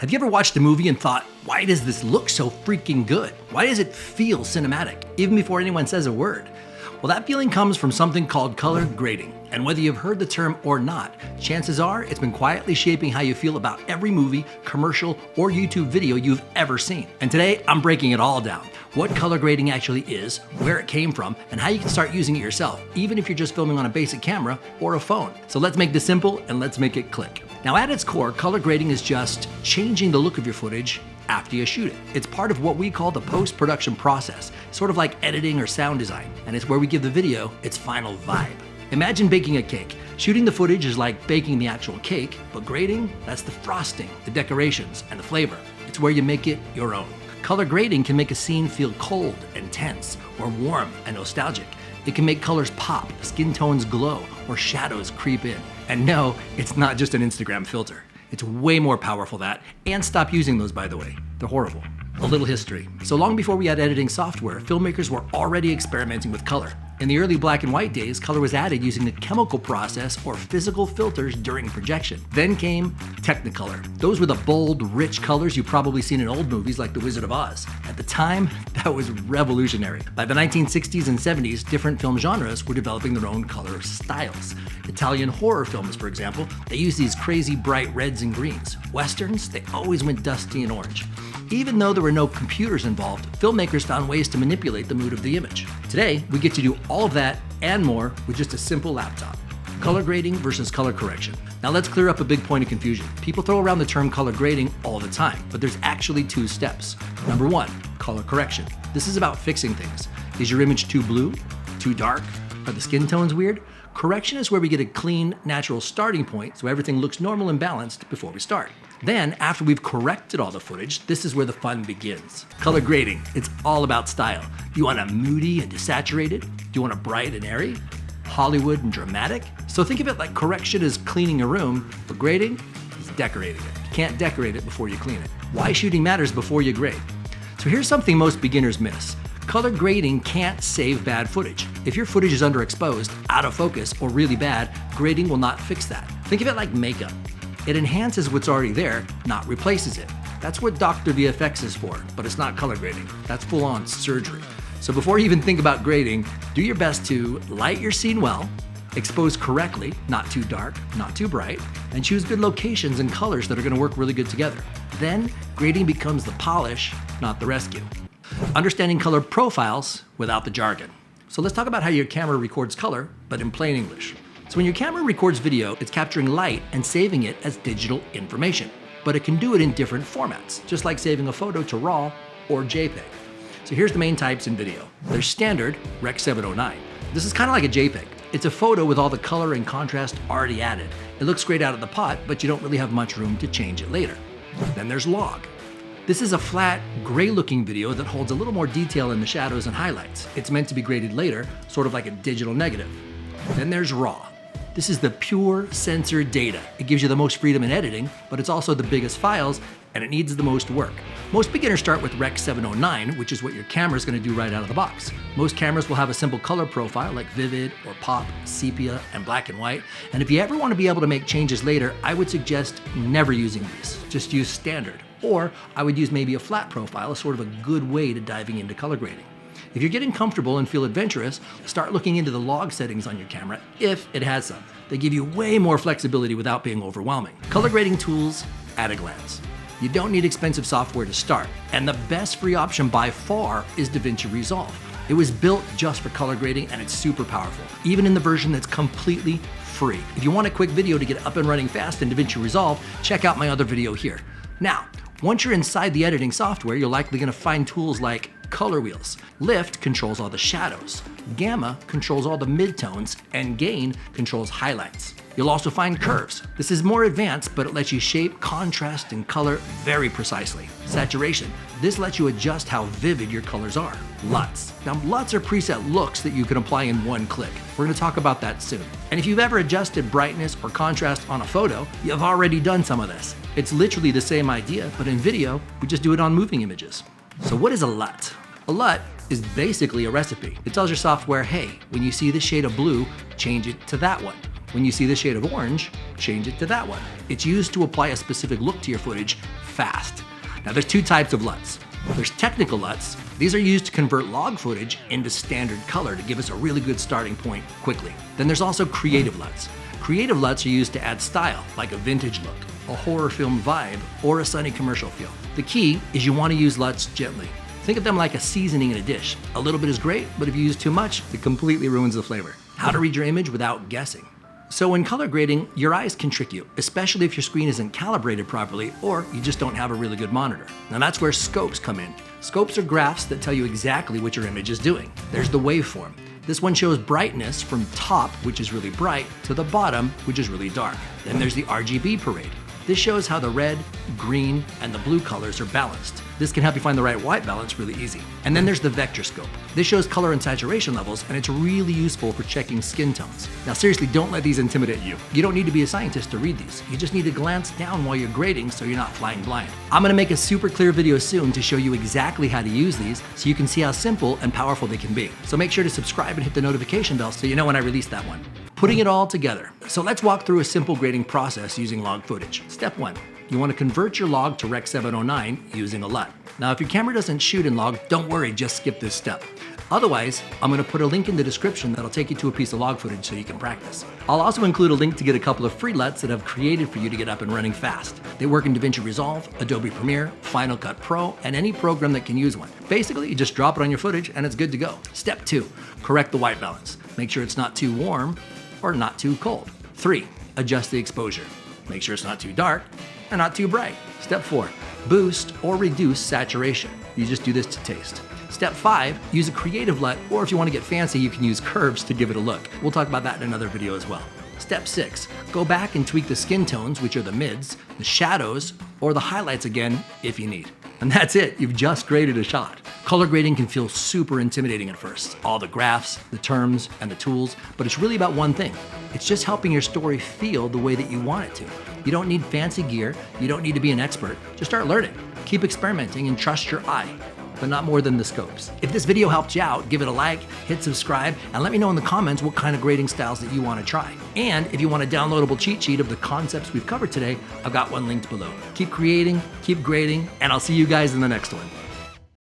Have you ever watched a movie and thought, why does this look so freaking good? Why does it feel cinematic, even before anyone says a word? Well, that feeling comes from something called color grading. And whether you've heard the term or not, chances are it's been quietly shaping how you feel about every movie, commercial, or YouTube video you've ever seen. And today, I'm breaking it all down. What color grading actually is, where it came from, and how you can start using it yourself, even if you're just filming on a basic camera or a phone. So let's make this simple and let's make it click. Now, at its core, color grading is just changing the look of your footage after you shoot it. It's part of what we call the post-production process, sort of like editing or sound design, and it's where we give the video its final vibe. Imagine baking a cake. Shooting the footage is like baking the actual cake, but grading, that's the frosting, the decorations, and the flavor. It's where you make it your own. Color grading can make a scene feel cold and tense, or warm and nostalgic. It can make colors pop, skin tones glow, or shadows creep in. And no, it's not just an Instagram filter. It's way more powerful than that, and stop using those, by the way. They're horrible. A little history. So long before we had editing software, filmmakers were already experimenting with color. In the early black and white days, color was added using the chemical process or physical filters during projection. Then came Technicolor. Those were the bold, rich colors you've probably seen in old movies like The Wizard of Oz. At the time, that was revolutionary. By the 1960s and 70s, different film genres were developing their own color styles. Italian horror films, for example, they used these crazy bright reds and greens. Westerns, they always went dusty and orange. Even though there were no computers involved, filmmakers found ways to manipulate the mood of the image. Today, we get to do all of that and more with just a simple laptop. Color grading versus color correction. Now let's clear up a big point of confusion. People throw around the term color grading all the time, but there's actually two steps. Number one, color correction. This is about fixing things. Is your image too blue? Too dark? Are the skin tones weird? Correction is where we get a clean, natural starting point so everything looks normal and balanced before we start. Then, after we've corrected all the footage, this is where the fun begins. Color grading, it's all about style. Do you want a moody and desaturated? Do you want a bright and airy? Hollywood and dramatic? So think of it like correction is cleaning a room, but grading is decorating it. You can't decorate it before you clean it. Why shooting matters before you grade. So here's something most beginners miss. Color grading can't save bad footage. If your footage is underexposed, out of focus, or really bad, grading will not fix that. Think of it like makeup. It enhances what's already there, not replaces it. That's what Dr. VFX is for, but it's not color grading. That's full-on surgery. So before you even think about grading, do your best to light your scene well, expose correctly, not too dark, not too bright, and choose good locations and colors that are gonna work really good together. Then, grading becomes the polish, not the rescue. Understanding color profiles without the jargon. So let's talk about how your camera records color, but in plain English. So when your camera records video, it's capturing light and saving it as digital information. But it can do it in different formats, just like saving a photo to RAW or JPEG. So here's the main types in video. There's standard, Rec. 709. This is kind of like a JPEG. It's a photo with all the color and contrast already added. It looks great out of the pot, but you don't really have much room to change it later. Then there's log. This is a flat, gray-looking video that holds a little more detail in the shadows and highlights. It's meant to be graded later, sort of like a digital negative. Then there's raw. This is the pure censored data. It gives you the most freedom in editing, but it's also the biggest files, and it needs the most work. Most beginners start with Rec. 709, which is what your camera's gonna do right out of the box. Most cameras will have a simple color profile like vivid or pop, sepia, and black and white. And if you ever wanna be able to make changes later, I would suggest never using these. Just use standard. Or I would use maybe a flat profile as sort of a good way to diving into color grading. If you're getting comfortable and feel adventurous, start looking into the log settings on your camera if it has some. They give you way more flexibility without being overwhelming. Color grading tools at a glance. You don't need expensive software to start, and the best free option by far is DaVinci Resolve. It was built just for color grading and it's super powerful, even in the version that's completely free. If you want a quick video to get up and running fast in DaVinci Resolve, check out my other video here. Now, once you're inside the editing software, you're likely gonna find tools like color wheels. Lift controls all the shadows. Gamma controls all the midtones, and gain controls highlights. You'll also find curves. This is more advanced, but it lets you shape, contrast, and color very precisely. Saturation. This lets you adjust how vivid your colors are. LUTs. Now, LUTs are preset looks that you can apply in one click. We're gonna talk about that soon. And if you've ever adjusted brightness or contrast on a photo, you've already done some of this. It's literally the same idea, but in video, we just do it on moving images. So what is a LUT? A LUT is basically a recipe. It tells your software, hey, when you see this shade of blue, change it to that one. When you see the shade of orange, change it to that one. It's used to apply a specific look to your footage fast. Now there's two types of LUTs. There's technical LUTs. These are used to convert log footage into standard color to give us a really good starting point quickly. Then there's also creative LUTs. Creative LUTs are used to add style, like a vintage look, a horror film vibe, or a sunny commercial feel. The key is you want to use LUTs gently. Think of them like a seasoning in a dish. A little bit is great, but if you use too much, it completely ruins the flavor. How to read your image without guessing. So when color grading, your eyes can trick you, especially if your screen isn't calibrated properly or you just don't have a really good monitor. Now that's where scopes come in. Scopes are graphs that tell you exactly what your image is doing. There's the waveform. This one shows brightness from top, which is really bright, to the bottom, which is really dark. Then there's the RGB parade. This shows how the red, green, and the blue colors are balanced. This can help you find the right white balance really easy. And then there's the vector scope. This shows color and saturation levels, and it's really useful for checking skin tones. Now seriously, don't let these intimidate you. You don't need to be a scientist to read these. You just need to glance down while you're grading so you're not flying blind. I'm gonna make a super clear video soon to show you exactly how to use these so you can see how simple and powerful they can be. So make sure to subscribe and hit the notification bell so you know when I release that one. Putting it all together. So let's walk through a simple grading process using log footage. Step 1. You want to convert your log to Rec 709 using a LUT. Now if your camera doesn't shoot in log, don't worry, just skip this step. Otherwise, I'm going to put a link in the description that'll take you to a piece of log footage so you can practice. I'll also include a link to get a couple of free LUTs that I've created for you to get up and running fast. They work in DaVinci Resolve, Adobe Premiere, Final Cut Pro, and any program that can use one. Basically, you just drop it on your footage and it's good to go. Step 2, correct the white balance. Make sure it's not too warm or not too cold. 3, adjust the exposure. Make sure it's not too dark and not too bright. Step 4, boost or reduce saturation. You just do this to taste. Step 5, use a creative LUT, or if you want to get fancy, you can use curves to give it a look. We'll talk about that in another video as well. Step 6, go back and tweak the skin tones, which are the mids, the shadows, or the highlights again if you need. And that's it, you've just graded a shot. Color grading can feel super intimidating at first. All the graphs, the terms, and the tools, but it's really about one thing. It's just helping your story feel the way that you want it to. You don't need fancy gear, you don't need to be an expert, just start learning. Keep experimenting and trust your eye, but not more than the scopes. If this video helped you out, give it a like, hit subscribe, and let me know in the comments what kind of grading styles that you want to try. And if you want a downloadable cheat sheet of the concepts we've covered today, I've got one linked below. Keep creating, keep grading, and I'll see you guys in the next one.